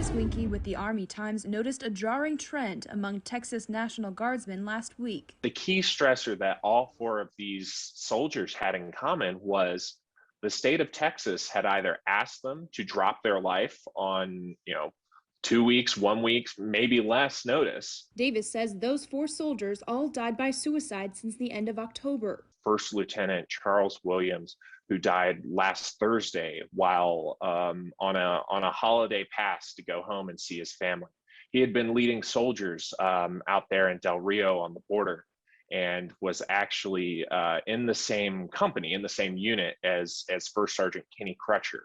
Davis Winke with the Army Times noticed a jarring trend among Texas National Guardsmen last week. The key stressor that all four of these soldiers had in common was the state of Texas had either asked them to drop their life on, 2 weeks, 1 week, maybe less notice. Davis says those four soldiers all died by suicide since the end of October. First Lieutenant Charles Williams, who died last Thursday while on a holiday pass to go home and see his family. He had been leading soldiers out there in Del Rio on the border, and was actually in the same company, in the same unit as First Sergeant Kenny Crutcher,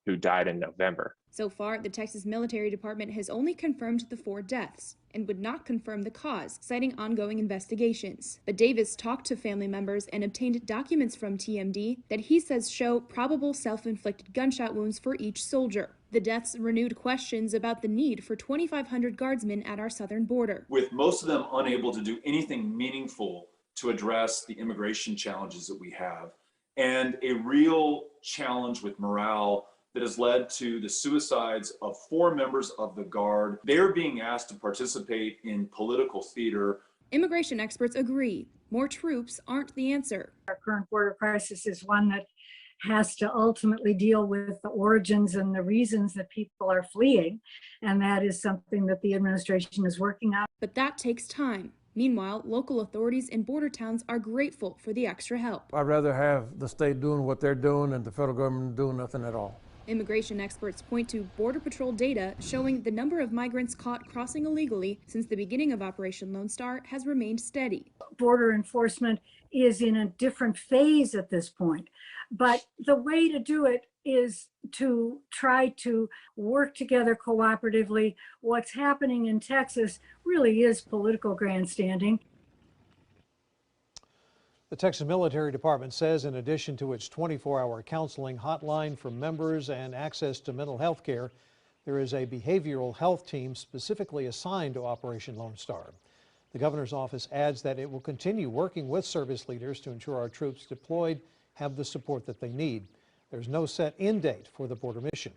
who died in November. So far, the Texas Military Department has only confirmed the 4 deaths and would not confirm the cause, citing ongoing investigations. But Davis talked to family members and obtained documents from TMD that he says show probable self-inflicted gunshot wounds for each soldier. The deaths renewed questions about the need for 2,500 guardsmen at our southern border. With most of them unable to do anything meaningful to address the immigration challenges that we have, and a real challenge with morale that has led to the suicides of 4 members of the Guard. They're being asked to participate in political theater. Immigration experts agree. More troops aren't the answer. Our current border crisis is one that has to ultimately deal with the origins and the reasons that people are fleeing, and that is something that the administration is working on. But that takes time. Meanwhile, local authorities in border towns are grateful for the extra help. I'd rather have the state doing what they're doing than the federal government doing nothing at all. Immigration experts point to Border Patrol data showing the number of migrants caught crossing illegally since the beginning of Operation Lone Star has remained steady. Border enforcement is in a different phase at this point, but the way to do it is to try to work together cooperatively. What's happening in Texas really is political grandstanding. The Texas Military Department says in addition to its 24-hour counseling hotline for members and access to mental health care, there is a behavioral health team specifically assigned to Operation Lone Star. The governor's office adds that it will continue working with service leaders to ensure our troops deployed have the support that they need. There's no set end date for the border mission.